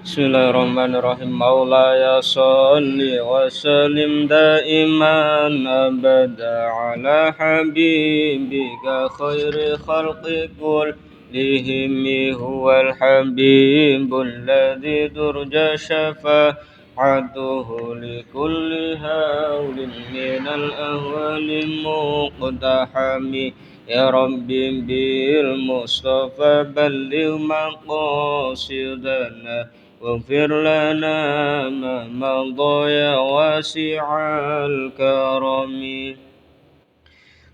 Bismillahirrahmanirrahim. Maulaya sholli wa sallim daiman abada ala habibika khairi khalqi kullihim huwal habibul ladzi durja syafa'atuhu likulli hawlin minal ahwali muqtahami. Ya Rabbi bil Mustafa balligh maqasidana واغفر لنا ما مضى يا واسع الكرم.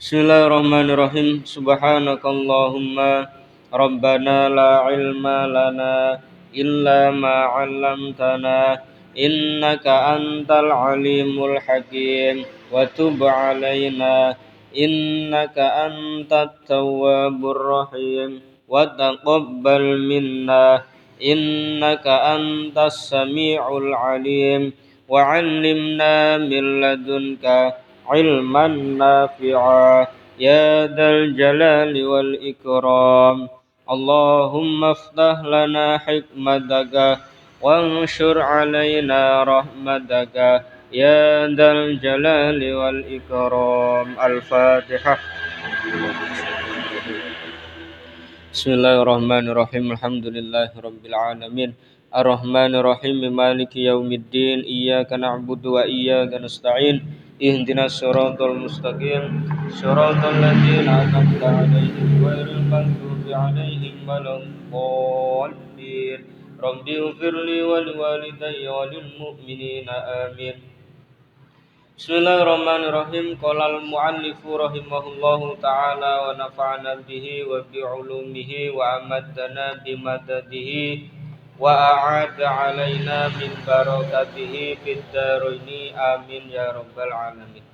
Bismillahirrahmanirrahim. Subhanakallahumma Rabbana la ilma lana illa ma 'allamtana innaka antal alimul hakim wa tub 'alaina innaka antat tawwabur rahim wa taqabbal minna innaka antas sami'ul alim wa 'allimna min ladunka ilman nafi'a ya dzal jalali wal ikram. Allahumma iftah lana hikmataka wanshur 'alaina rahmataka ya dzal jalali wal ikram. Al-Fatihah. Bismillahirrahmanirrahim. Alhamdulillahirabbil alamin. Ar-Rahmanir-Rahim. Maliki yaumiddin. Iyyaka na'budu wa iyyaka nasta'in. Ihdinas siratal mustaqim. Siratal ladzina an'amta 'alaihim ghairil maghdubi 'alaihim waladdallin. Rabbighfirli wa liwalidayya wa lil mu'minina amin. Bismillahirrahmanirrahim. Qala al-mu'allifu rahimahullahu ta'ala wa nafa'ana bihi wa bi'ulumihi wa amaddana bimadadihi wa a'ada 'alaina min barakatihi fid dharaini amin ya rabbal alamin.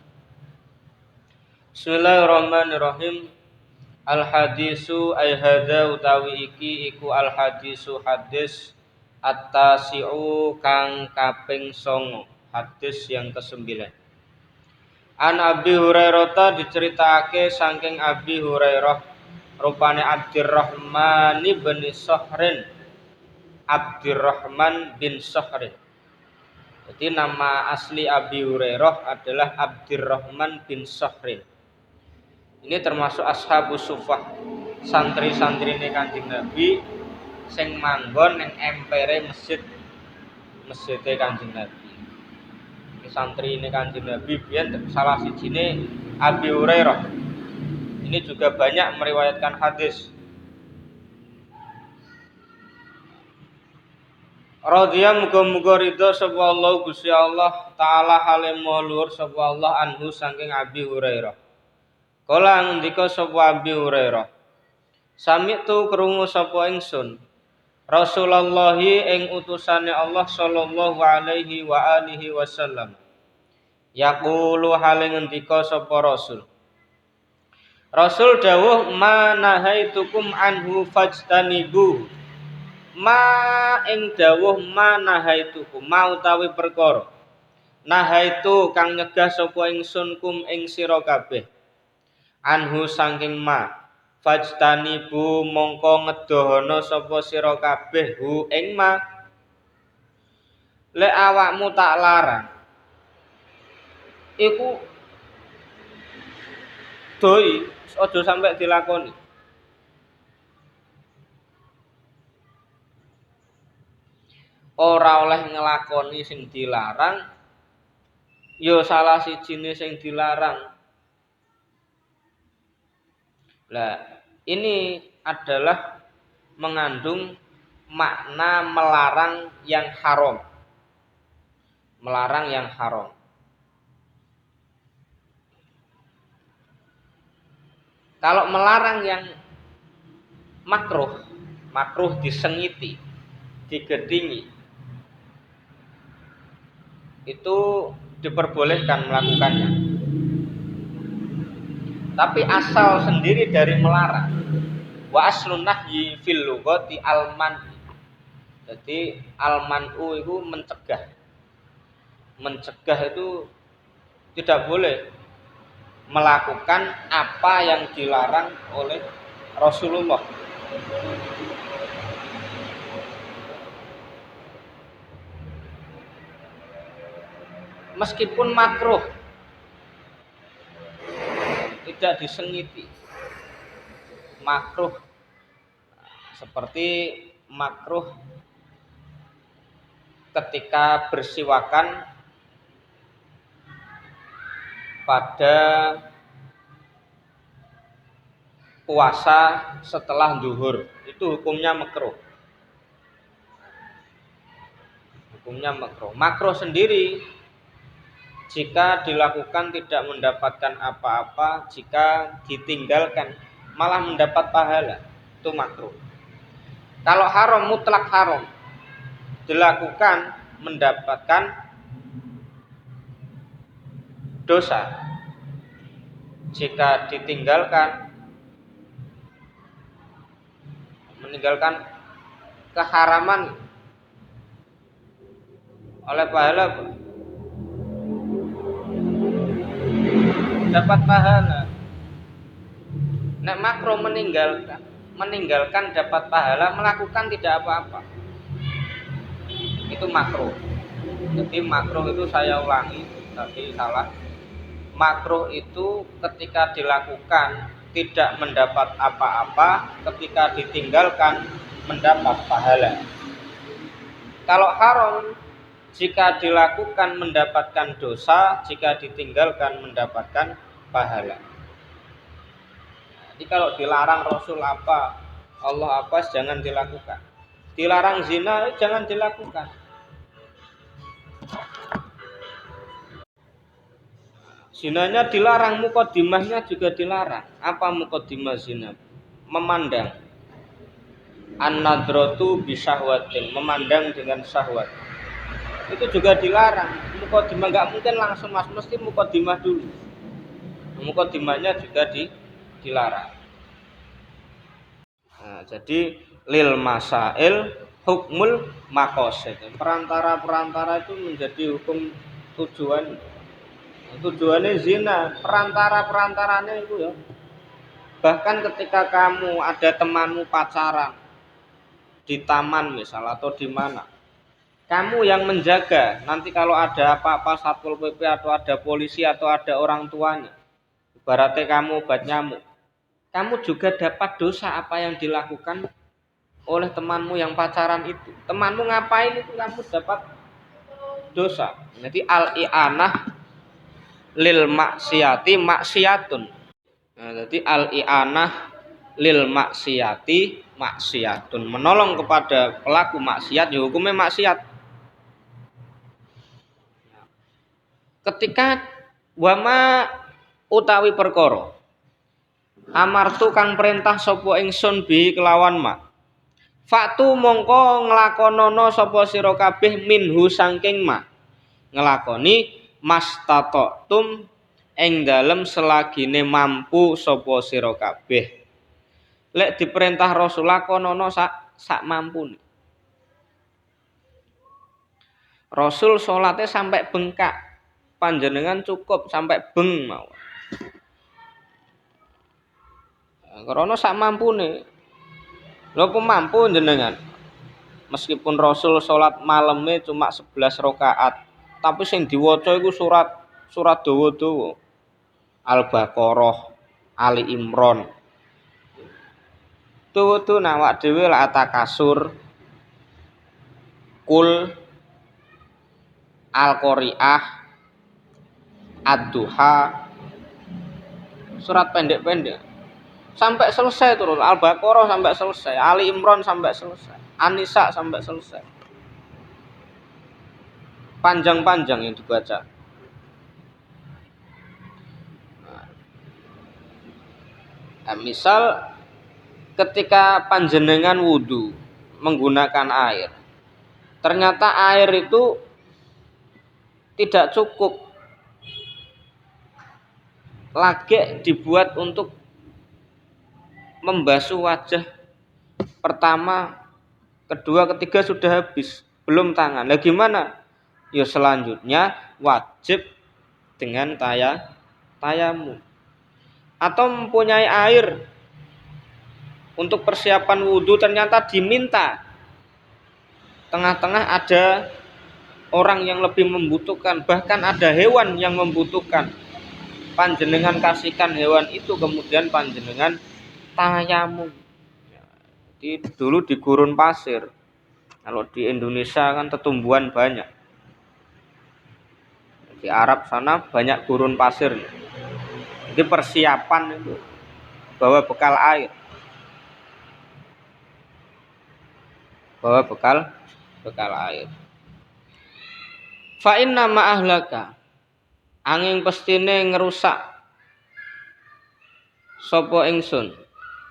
Bismillahirrahmanirrahim. Al-hadisu ay hadza utawi iki iku al-hadisu hadis at-tasi'u kang kaping 9, hadis yang ke-9. An Abi Hurairah diceritake saking Abi Hurairah rupane Abdurrahman bin Sakhrin. Abdurrahman bin Sakhrin. Jadi nama asli Abi Hurairah adalah Abdurrahman bin Sakhrin. Ini termasuk ashabus sufah, santri-santrine Kanjeng Nabi sing manggon ning empere masjide Kanjeng Nabi. Santri ini Kanjeng Nabi biyen salah sijine Abi Hurairah. Ini juga banyak meriwayatkan hadis. Radhiya muga-muga ridho sapa Allah Gusti Allah taala halim luhur sapa Allah anhu saking Abi Hurairah. Kala ngendika sapa Abi Hurairah, sami'tu krungu sapa ingsun Rasulullah ing utusane Allah sallallahu alaihi wa alihi wasallam. Yaqulu hale ngendika sapa Rasul. Rasul dawuh ma nahaitukum anhu fajtanibu. Ma ing dawuh ma nahaitukum ma utawi perkara. Nahaitu kang nyegah sapa ingsun kum ing sira kabeh. Anhu saking ma. Fajtanibu mongko ngedohana sapa sira kabeh hu ing ma. Lek awakmu tak larang iku doi aja sampai dilakoni. Ora oleh ngelakoni sing dilarang, ya salah sijine sing dilarang. Lah, ini adalah mengandung makna melarang yang haram. Melarang yang haram. Kalau melarang yang makruh disengiti, digedingi, itu diperbolehkan melakukannya. Tapi asal sendiri dari melarang. Wa aslun nahyi fil lughati al-man. Jadi al-man'u itu mencegah. Mencegah itu tidak boleh melakukan apa yang dilarang oleh Rasulullah. meskipun makruh tidak disengiti. Makruh seperti makruh ketika bersiwakan pada puasa setelah zuhur, itu hukumnya makruh. Hukumnya makruh. Makruh sendiri jika dilakukan tidak mendapatkan apa-apa, jika ditinggalkan malah mendapat pahala, itu makruh. Kalau haram, mutlak haram, dilakukan mendapatkan dosa. Jika ditinggalkan, meninggalkan keharaman oleh pahala, dapat pahala. Nek makruh meninggalkan dapat pahala, melakukan tidak apa-apa, itu makruh. Jadi makruh itu, saya ulangi tapi salah, makruh itu ketika dilakukan tidak mendapat apa-apa, ketika ditinggalkan mendapat pahala. Kalau haram, jika dilakukan mendapatkan dosa, jika ditinggalkan mendapatkan pahala. Jadi kalau dilarang Rasul apa, Allah apa, jangan dilakukan. Dilarang zina, jangan dilakukan. Zinanya dilarang, mukodimahnya juga dilarang. Apa mukodimah zina? Memandang. An-nadratu bisyahwatin, memandang dengan syahwat. Itu juga dilarang. Mukodimah nggak mungkin langsung mas, mesti mukodimah dulu. Mukodimahnya juga dilarang. Nah, jadi lil masail hukmul maqasid. Perantara-perantara itu menjadi hukum tujuan. Tujuannya zina, perantara-perantaranya itu ya. Bahkan ketika kamu ada temanmu pacaran di taman misal atau di mana, kamu yang menjaga. Nanti kalau ada apa-apa Satpol PP atau ada polisi atau ada orang tuanya, ibaratnya kamu obat nyamuk, kamu juga dapat dosa apa yang dilakukan oleh temanmu yang pacaran itu. Temanmu ngapain itu, kamu dapat dosa. Jadi al-i'anah lil maksiati maksiatun. Nah, jadi al-i'anah lil maksiati maksiatun. Menolong kepada pelaku maksiat ya hukumnya maksiat. Ketika wama utawi perkara amartu kang perintah sapa ingsun bi kelawan ma, faktu mongko nglakonana sapa sira kabeh minhu saking ma, nglakoni mastata'tum ing dalem selagine mampu sapa sira kabeh. Lek diperintah Rasul lakonana sak mampune. Rasul salate sampai bengkak, panjenengan cukup sampai beng mawon. Karena sak mampune. Lha mampu jenengan. Meskipun Rasul salat maleme cuma 11 rakaat, tapi sing diwaca iku surat dawa-dawa. Al-Baqarah, Ali Imran. Tuh awak dhewe lak Takasur, Kul, Al-Qari'ah, Ad-Duha. Surat pendek-pendek. Sampai selesai terus, Al-Baqarah sampai selesai, Ali Imran sampai selesai, An-Nisa sampai selesai. Panjang-panjang yang dibaca. Nah, misal ketika panjenengan wudu menggunakan air, ternyata air itu tidak cukup, lagi dibuat untuk membasuh wajah pertama, kedua, ketiga sudah habis, belum tangan. Nah gimana? Ya selanjutnya wajib dengan tayamum. Atau mempunyai air untuk persiapan wudhu, ternyata diminta tengah-tengah ada orang yang lebih membutuhkan, bahkan ada hewan yang membutuhkan. Panjenengan kasihkan hewan itu, kemudian panjenengan tayamum. Dulu di gurun pasir. Kalau di Indonesia kan tetumbuhan banyak. Di Arab sana banyak gurun pasir. Jadi persiapan itu bawa bekal air. Bawa bekal air. Fa inna ma ahlaka, angin pestine ngerusak sapa ingsun.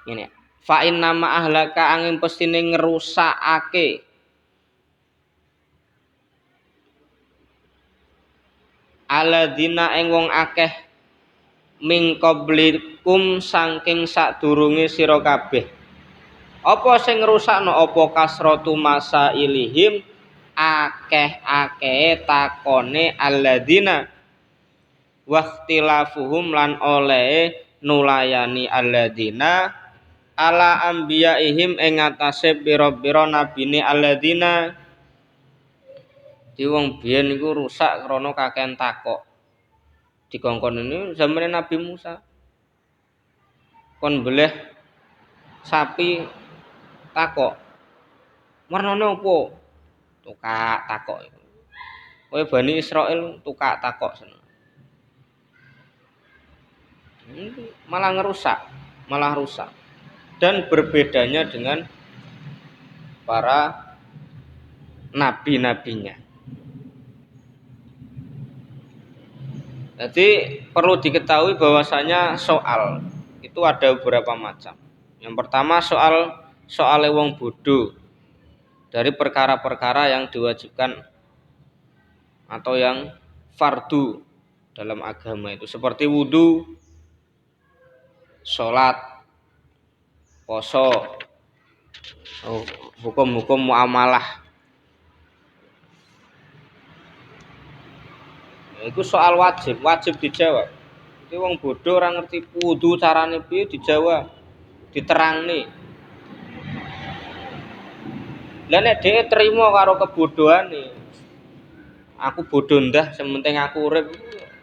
Ngene. Fa inna ma ahlaka, angin pestine ngerusakake aladina ing wong akeh ming qablikum saking sadurunge sira kabeh. Apa sing ngrusakno? Apa kasratu masa ilihim, akeh takone alladzina waqtilafuhum lan oleh nulayani alladzina ala anbiyaihim ing atase pira-pira nabine alladzina. Di wong biyen iku rusak krana kakehan takok. Dikongkon ini zamane Nabi Musa. Kon beleh sapi takok. Warnane opo? Tukak takok. Kowe Bani Israil tukak takok seneng. Malah ngerusak, malah rusak. Dan berbedanya dengan para nabi-nabinya. Jadi perlu diketahui bahwasanya soal itu ada beberapa macam. Yang pertama soal wong bodoh dari perkara-perkara yang diwajibkan atau yang fardu dalam agama itu, seperti wudu, sholat, poso, hukum-hukum muamalah. Itu soal wajib dijawab. Jadi wong bodoh ora ngerti wudu carane piye dijawab, diterangne. Lah nek dhewe trimo karo kebodohane, aku bodoh ndah, sementing aku urip,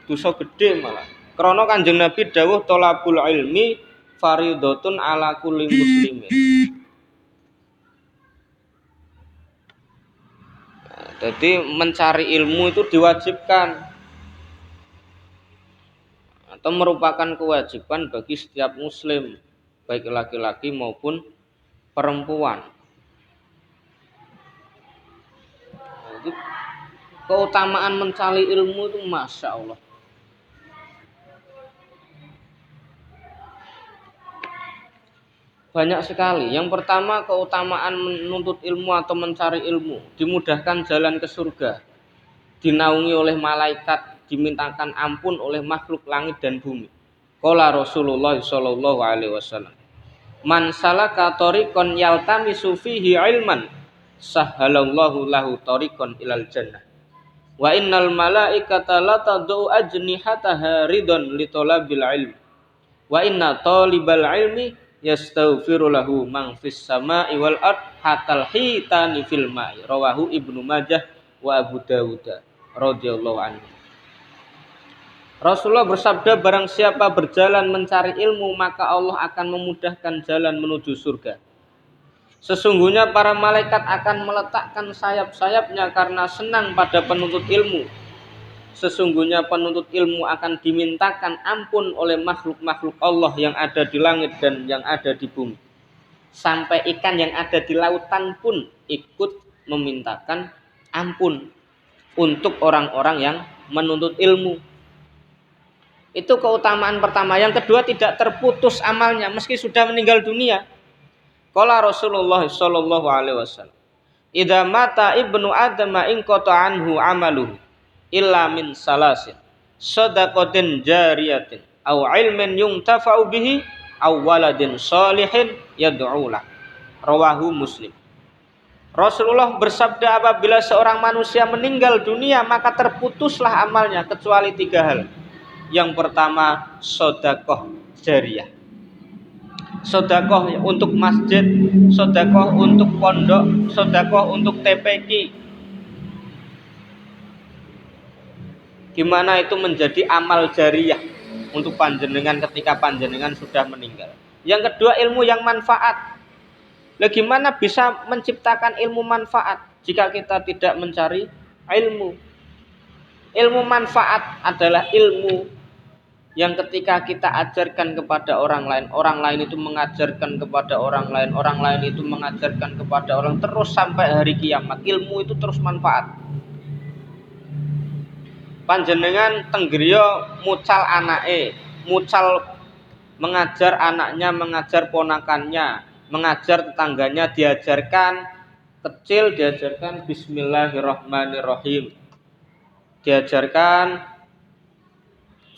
dosa gede malah. Krana Kanjeng Nabi dawuh thalabul ilmi fardhatun ala kulli muslimin. Jadi mencari ilmu itu diwajibkan atau merupakan kewajiban bagi setiap muslim, baik laki-laki maupun perempuan. Jadi, keutamaan mencari ilmu itu masya Allah. Banyak sekali. Yang pertama, keutamaan menuntut ilmu atau mencari ilmu, dimudahkan jalan ke surga, dinaungi oleh malaikat, dimintakan ampun oleh makhluk langit dan bumi. Qala Rasulullah sallallahu alaihi wasallam, man salaka tariqan yaltamisu fihi ilman sahhalallahu lahu tariqan ilal jannah wa innal malaikata la tad'u ajnihataha ridon li talabil ilm wa inna talibal ilmi yastaghfiru lahu man fis sama'i wal ard hatal hitani fil ma'i. Rawahu Ibnu Majah wa Abu Dawud radhiyallahu anhu. Rasulullah bersabda, barang siapa berjalan mencari ilmu, maka Allah akan memudahkan jalan menuju surga. Sesungguhnya para malaikat akan meletakkan sayap-sayapnya karena senang pada penuntut ilmu. Sesungguhnya penuntut ilmu akan dimintakan ampun oleh makhluk-makhluk Allah yang ada di langit dan yang ada di bumi. Sampai ikan yang ada di lautan pun ikut memintakan ampun untuk orang-orang yang menuntut ilmu. Itu keutamaan pertama. Yang kedua, tidak terputus amalnya meski sudah meninggal dunia. Qala Rasulullah sallallahu alaihi wasallam, idza mata ibnu adama in qata anhu amaluhu illa min salasin shadaqatin jariyatin aw ilmin yuntafa'u bihi aw waladin shalihin yad'u lah. Rawahu Muslim. Rasulullah bersabda, apabila seorang manusia meninggal dunia maka terputuslah amalnya kecuali 3 hal. Yang pertama, sedekah jariyah. Sedekah untuk masjid, sedekah untuk pondok, sedekah untuk TPQ. Gimana itu menjadi amal jariyah untuk panjenengan ketika panjenengan sudah meninggal. Yang kedua, ilmu yang manfaat. Lah gimana bisa menciptakan ilmu manfaat jika kita tidak mencari ilmu? Ilmu manfaat adalah ilmu yang ketika kita ajarkan kepada orang lain itu mengajarkan kepada orang lain itu mengajarkan kepada orang, terus sampai hari kiamat. Ilmu itu terus manfaat. Panjenengan tenggriya mucal anake, mucal mengajar anaknya, mengajar ponakannya, mengajar tetangganya, diajarkan kecil, diajarkan bismillahirrahmanirrahim, diajarkan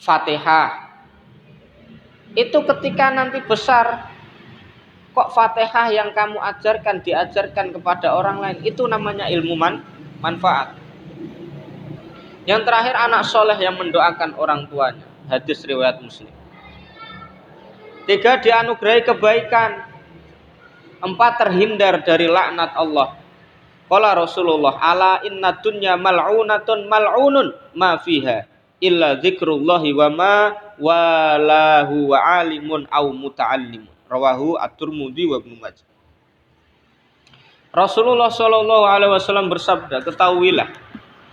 Fatihah. Itu ketika nanti besar, kok Fatihah yang kamu ajarkan diajarkan kepada orang lain, itu namanya ilmu manfaat. Yang terakhir, anak soleh yang mendoakan orang tuanya. Hadis riwayat Muslim. 3, dianugerahi kebaikan. 4, terhindar dari laknat Allah. Qala Rasulullah, ala inna dunya mal'unatun mal'unun ma fiha illa dzikrullahi wa ma walahu wa alimun au muta'allimun. Rawahu At-Tirmidzi wa Ibnu Majah. Rasulullah sallallahu alaihi wasallam bersabda, ketahuilah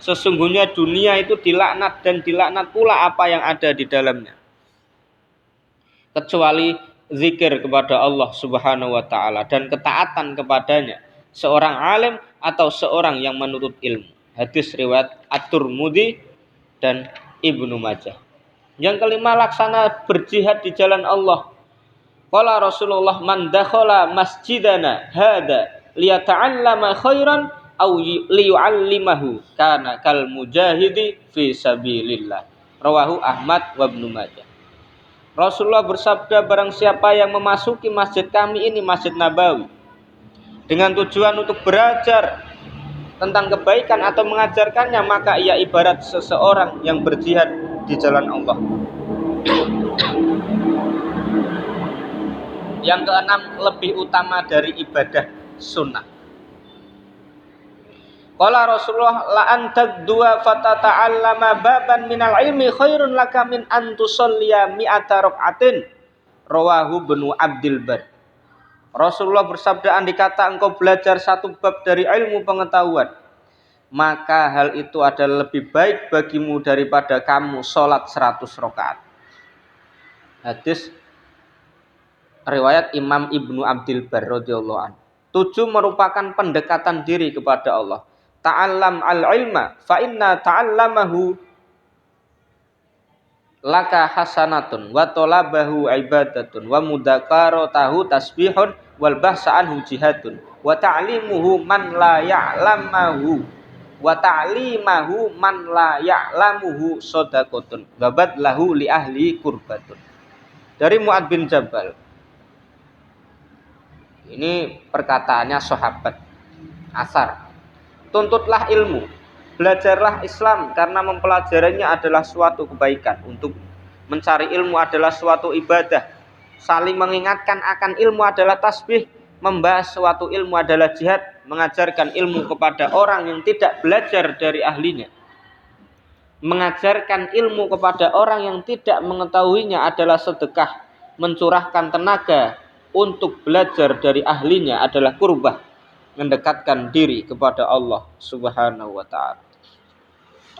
sesungguhnya dunia itu dilaknat dan dilaknat pula apa yang ada di dalamnya, kecuali zikir kepada Allah Subhanahu wa taala dan ketaatan kepadanya seorang alim atau seorang yang menuntut ilmu. Hadis riwayat At-Tirmidzi dan Ibnu Majah. Yang kelima, laksana berjihad di jalan Allah. Qala Rasulullah, man dakhala masjidana hada liyata'allama khairan aw liyu'allimahu kana kal mujahidi fi sabilillah. Rawahu Ahmad wa Ibnu Majah. Rasulullah bersabda, barang siapa yang memasuki masjid kami ini, Masjid Nabawi, dengan tujuan untuk belajar tentang kebaikan atau mengajarkannya, maka ia ibarat seseorang yang berjihad di jalan Allah. Yang keenam, lebih utama dari ibadah sunnah. Qala Rasulullah, la antad dua fatata'allama baban minal ilmi khairun laka min an tusalliya mi'ata rak'atin. Rawahu Ibnu Abdul Bar. Rasulullah bersabda, andai kata engkau belajar satu bab dari ilmu pengetahuan, maka hal itu adalah lebih baik bagimu daripada kamu sholat 100 rakaat. Hadis riwayat Imam Ibnu Abdul Bar radhiyallahu anhu. 7, merupakan pendekatan diri kepada Allah. Ta'allam al-ilma fa inna ta'allamahu laka hasanatun wa talabahu ibadatun wa mudzakaratahu tasbihun wal bahsa anhu jihadun wa ta'limuhu man la ya'lamahu wa ta'limahu man la ya'lamuhu shadaqatun wa badlahu li ahli qurbatun. Dari Mu'adz bin Jabal. Ini perkataannya sahabat, asar. Tuntutlah ilmu, belajarlah Islam karena mempelajarinya adalah suatu kebaikan. Untuk mencari ilmu adalah suatu ibadah. Saling mengingatkan akan ilmu adalah tasbih. Membahas suatu ilmu adalah jihad. Mengajarkan ilmu kepada orang yang tidak belajar dari ahlinya, mengajarkan ilmu kepada orang yang tidak mengetahuinya adalah sedekah. Mencurahkan tenaga untuk belajar dari ahlinya adalah qurbah, mendekatkan diri kepada Allah Subhanahu wa ta'ala.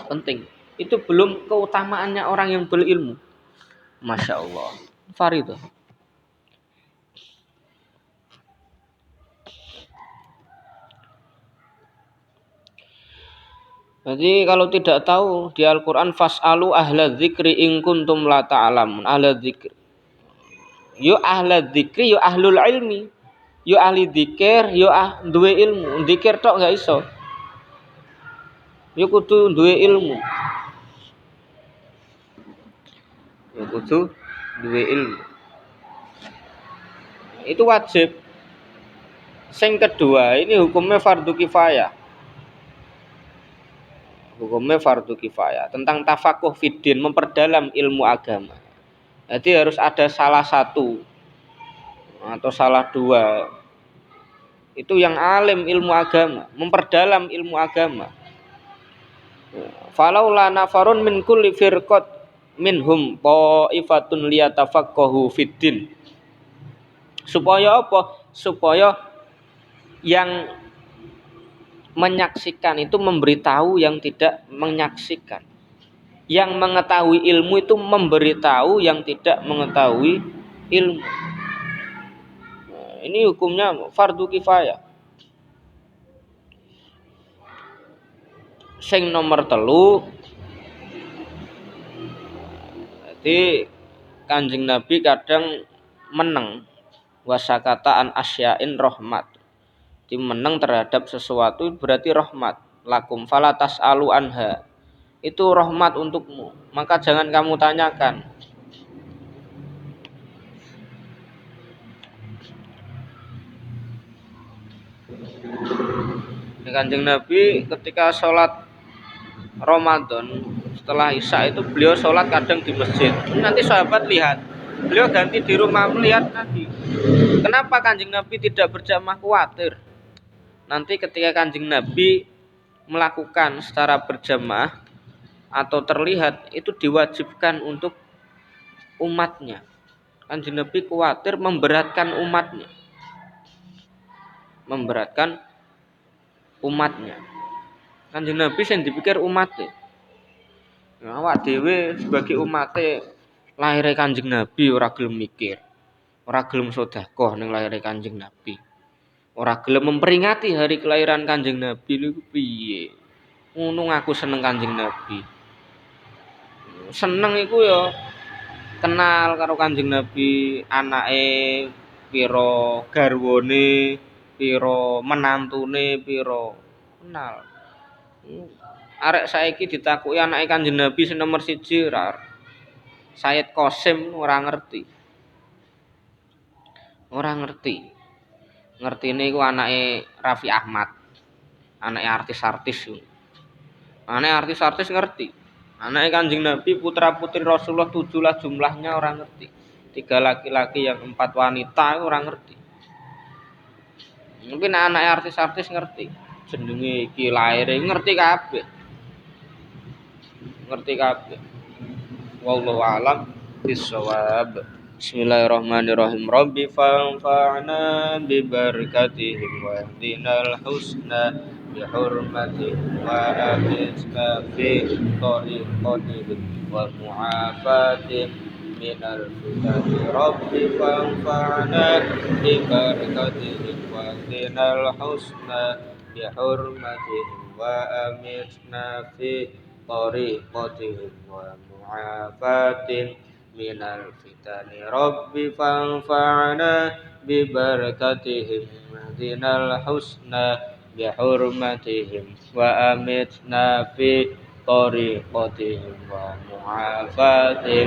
Penting. Itu belum keutamaannya orang yang berilmu. Masya Allah. Faridah. Jadi kalau tidak tahu di Al-Quran, fas'alu ahla dzikri in kuntum la ta'lamun. Ahla dzikri. Yo ahla dzikri, yo ahlul ilmi. Yo ahli dzikir, yo duwe ilmu. Dzikir tok enggak iso. Yo kudu duwe ilmu. Yo kudu duwe ilmu. Itu wajib. Sing kedua, ini hukumnya fardu kifayah. Hukumnya fardu kifayah tentang tafakuh fiddin, memperdalam ilmu agama. Jadi harus ada salah satu atau salah dua itu yang alim ilmu agama, memperdalam ilmu agama. Falaula nafarun min kulli firqat minhum ta'ifatun liyatafaqahu fiddin. Supaya apa? Supaya yang menyaksikan itu memberitahu yang tidak menyaksikan. Yang mengetahui ilmu itu memberitahu yang tidak mengetahui ilmu. Nah, ini hukumnya fardu kifayah. Sing nomor telu, jadi Kanjeng Nabi kadang meneng wasakata an asyain rahmat. Jadi meneng terhadap sesuatu berarti rahmat. Lakum falatas alu anha. Itu rahmat untukmu, maka jangan kamu tanyakan. Kanjeng Nabi ketika sholat Ramadan setelah Isya itu beliau sholat kadang di masjid. Nanti sahabat lihat, beliau ganti di rumah melihat Nabi. Kenapa Kanjeng Nabi tidak berjamaah? Khawatir nanti ketika Kanjeng Nabi melakukan secara berjamaah atau terlihat itu diwajibkan untuk umatnya. Kanjeng Nabi khawatir memberatkan umatnya. Kanjeng Nabi sing dipikir umatnya. Awak dhewe sebagai umatnya lahir Kanjeng Nabi ora gelem mikir. Ora gelem sedekah ning lahir Kanjeng Nabi. Ora gelem memperingati hari kelahiran Kanjeng Nabi lho piye. Ngono aku seneng Kanjeng Nabi. Seneng iku ya kenal karo Kanjeng Nabi, anake pira, garwane pira, menantune pira. Kenal. Arek saiki ditakuki anake Kanjeng Nabi sing nomor 1 ora. Sayyid Qasim ora ngerti. Ngertine iku anake Raffi Ahmad. Anake artis-artis. Anake artis-artis ngerti. Anake Kanjeng Nabi putra-putri Rasulullah 7 jumlahnya orang ngerti. 3 laki-laki yang 4 wanita orang ngerti. Mungkin anake artis-artis ngerti. Jenenge iki laire ngerti kabeh. Wallahu a'lam bissawab. Bismillahirrahmanirrahim. Rabbi fanfa'na bi barakatihim wa hdinal husna bi hurmatihim wa amitna fi tariqatihim wa mu'afatihim minal fitani. Rabbi fanfa'na bi barakatihim wa hdinal husna bi hurmatihim wa amitna fi tariqatihim wa mu'afatihim minal fitani. Rabbi fanfa'na bi barakatihim wahdinal husna bi hurmatihim wa amitna fi tariqatihim wa mu'afatihim